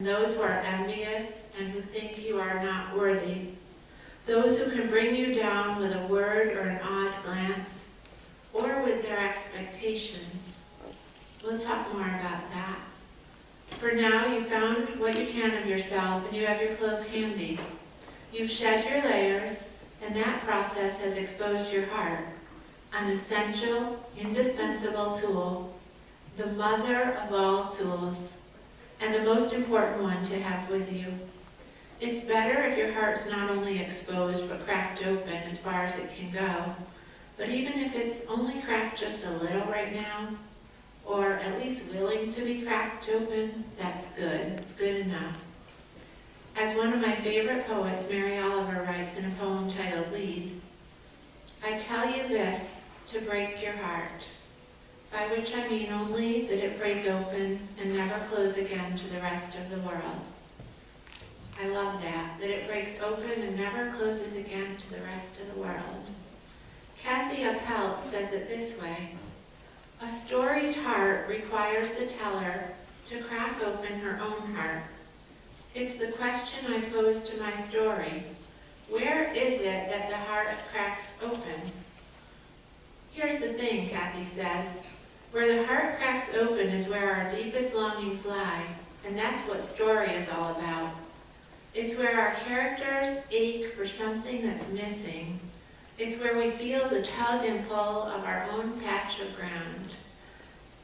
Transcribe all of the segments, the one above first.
those who are envious and who think you are not worthy, those who can bring you down with a word or an odd glance, or with their expectations. We'll talk more about that. For now, you've found what you can of yourself, and you have your cloak handy. You've shed your layers, and that process has exposed your heart, an essential, indispensable tool, the mother of all tools, and the most important one to have with you. It's better if your heart's not only exposed but cracked open as far as it can go, but even if it's only cracked just a little right now, or at least willing to be cracked open, that's good. It's good enough. As one of my favorite poets, Mary Oliver, writes in a poem titled Lead, I tell you this to break your heart, by which I mean only that it break open and never close again to the rest of the world. I love that it breaks open and never closes again to the rest of the world. Kathy Appelt says it this way, a story's heart requires the teller to crack open her own heart. It's the question I pose to my story. Where is it that the heart cracks open? Here's the thing, Kathy says. Where the heart cracks open is where our deepest longings lie, and that's what story is all about. It's where our characters ache for something that's missing. It's where we feel the tug and pull of our own patch of ground.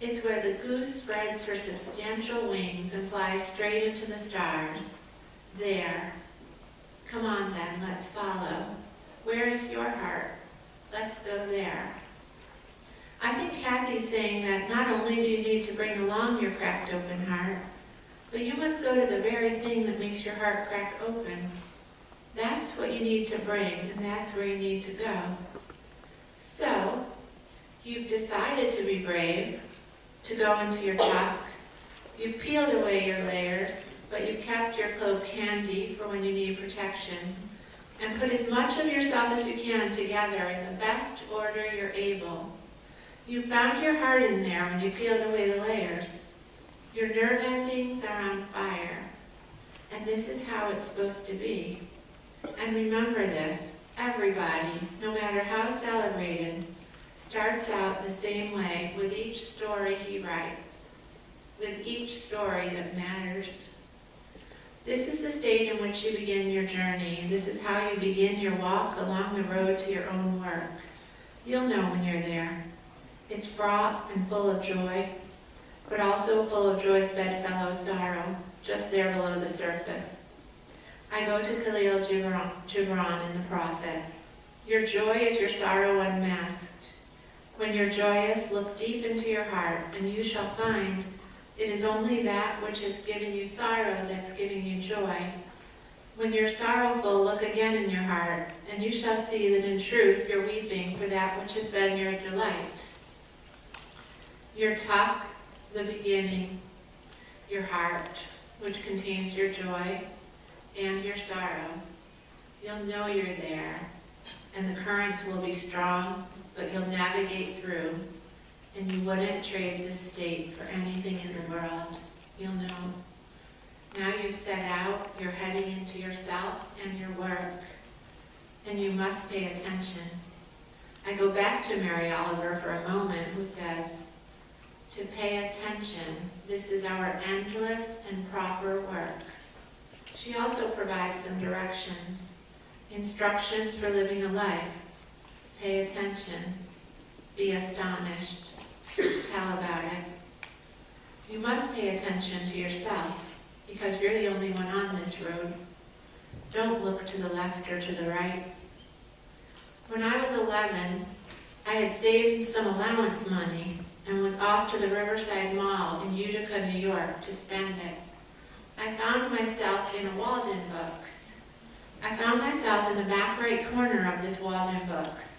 It's where the goose spreads her substantial wings and flies straight into the stars. There. Come on then, let's follow. Where is your heart? Let's go there. I think Kathy's saying that not only do you need to bring along your cracked open heart, but you must go to the very thing that makes your heart crack open. That's what you need to bring, and that's where you need to go. So, you've decided to be brave, to go into your tuck. You've peeled away your layers, but you've kept your cloak handy for when you need protection, and put as much of yourself as you can together in the best order you're able. You found your heart in there when you peeled away the layers. Your nerve endings are on fire, and this is how it's supposed to be. And remember this, everybody, no matter how celebrated, starts out the same way with each story he writes, with each story that matters. This is the state in which you begin your journey. This is how you begin your walk along the road to your own work. You'll know when you're there. It's fraught and full of joy, but also full of joy's bedfellow sorrow, just there below the surface. I go to Khalil Gibran in The Prophet. Your joy is your sorrow unmasked. When you're joyous, look deep into your heart, and you shall find it is only that which has given you sorrow that's giving you joy. When you're sorrowful, look again in your heart, and you shall see that in truth you're weeping for that which has been your delight. Your tuck, the beginning, your heart, which contains your joy and your sorrow. You'll know you're there, and the currents will be strong, but you'll navigate through, and you wouldn't trade this state for anything in the world. You'll know. Now you've set out, you're heading into yourself and your work, and you must pay attention. I go back to Mary Oliver for a moment, who says, to pay attention, this is our endless and proper work. She also provides some directions, instructions for living a life. Pay attention, be astonished, tell about it. You must pay attention to yourself, because you're the only one on this road. Don't look to the left or to the right. When I was 11, I had saved some allowance money and was off to the Riverside Mall in Utica, New York to spend it. I found myself in a Walden Books. I found myself in the back right corner of this Walden Books,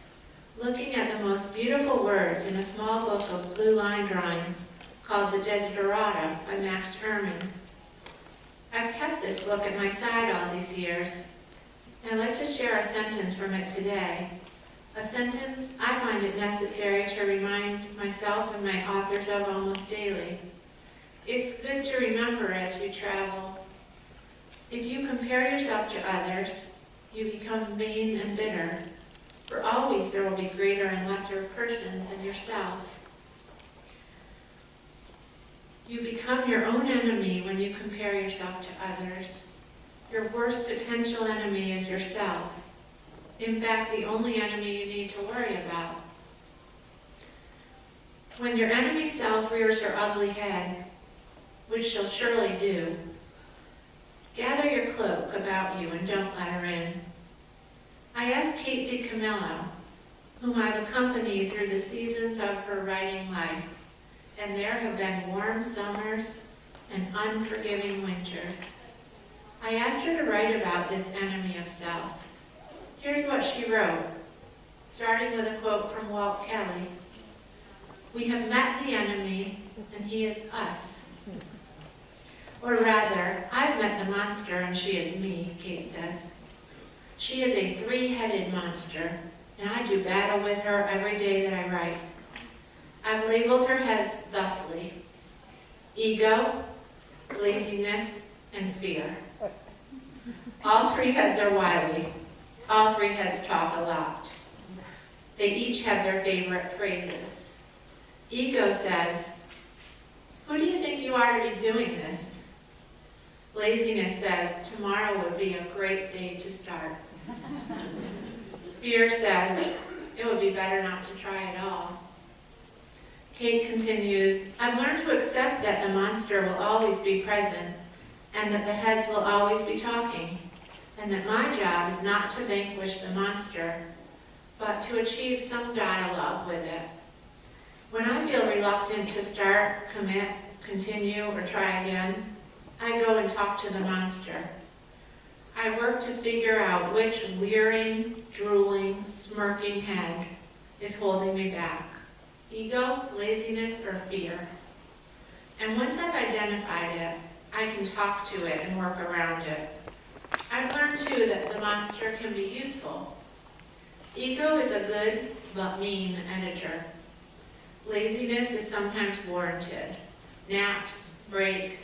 looking at the most beautiful words in a small book of blue line drawings called The Desiderata by Max Ehrmann. I've kept this book at my side all these years, and I'd like to share a sentence from it today. A sentence I find it necessary to remind myself and my authors of almost daily. It's good to remember as we travel If you compare yourself to others, you become vain and bitter, for always there will be greater and lesser persons than yourself. You become your own enemy when you compare yourself to others. Your worst potential enemy is yourself. In fact, the only enemy you need to worry about. When your enemy self rears her ugly head, which she'll surely do, gather your cloak about you and don't let her in. I asked Kate DiCamillo, whom I've accompanied through the seasons of her writing life, and there have been warm summers and unforgiving winters. I asked her to write about this enemy of self. Here's what she wrote, starting with a quote from Walt Kelly. "We have met the enemy, and he is us." Or rather, I've met the monster, and she is me, Kate says. She is a three-headed monster, and I do battle with her every day that I write. I've labeled her heads thusly: ego, laziness, and fear. All three heads are wily. All three heads talk a lot. They each have their favorite phrases. Ego says, "Who do you think you are to be doing this?" Laziness says, "Tomorrow would be a great day to start." Fear says, "It would be better not to try at all." Kate continues, "I've learned to accept that the monster will always be present, and that the heads will always be talking, and that my job is not to vanquish the monster, but to achieve some dialogue with it. When I feel reluctant to start, commit, continue, or try again, I go and talk to the monster. I work to figure out which leering, drooling, smirking head is holding me back: ego, laziness, or fear. And once I've identified it, I can talk to it and work around it. I've learned too that the monster can be useful. Ego is a good but mean editor. Laziness is sometimes warranted. Naps, breaks,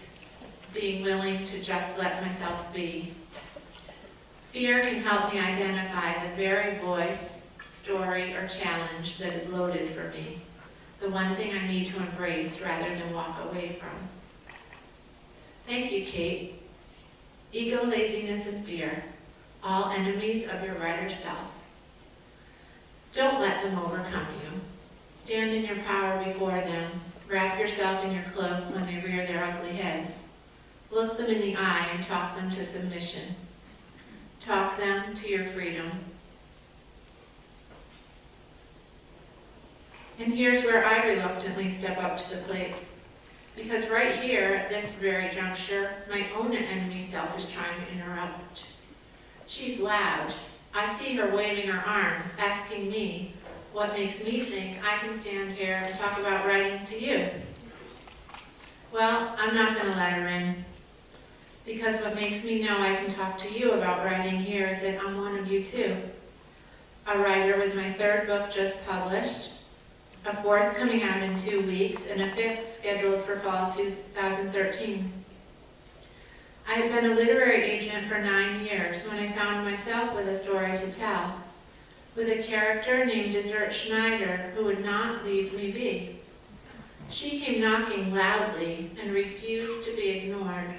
being willing to just let myself be. Fear can help me identify the very voice, story, or challenge that is loaded for me, the one thing I need to embrace rather than walk away from. Thank you, Kate. Ego, laziness, and fear, all enemies of your writer self. Don't let them overcome you. Stand in your power before them. Wrap yourself in your cloak when they rear their ugly heads. Look them in the eye and talk them to submission. Talk them to your freedom. And here's where I reluctantly step up to the plate. Because right here, at this very juncture, my own enemy self is trying to interrupt. She's loud. I see her waving her arms, asking me what makes me think I can stand here and talk about writing to you. Well, I'm not going to let her in. Because what makes me know I can talk to you about writing here is that I'm one of you too. A writer with my third book just published, a fourth coming out in 2 weeks, and a fifth scheduled for fall 2013. I had been a literary agent for 9 years when I found myself with a story to tell, with a character named Desert Schneider who would not leave me be. She came knocking loudly and refused to be ignored.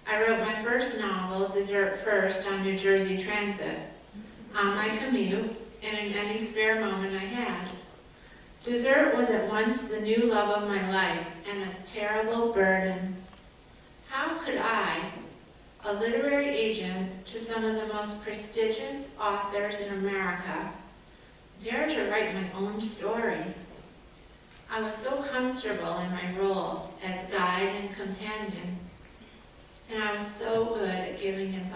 I wrote my first novel, Desert First, on New Jersey Transit, on my commute, and in any spare moment I had. Desert was at once the new love of my life and a terrible burden. How could I, a literary agent to some of the most prestigious authors in America, dare to write my own story? I was so comfortable in my role as guide and companion, and I was so good at giving advice.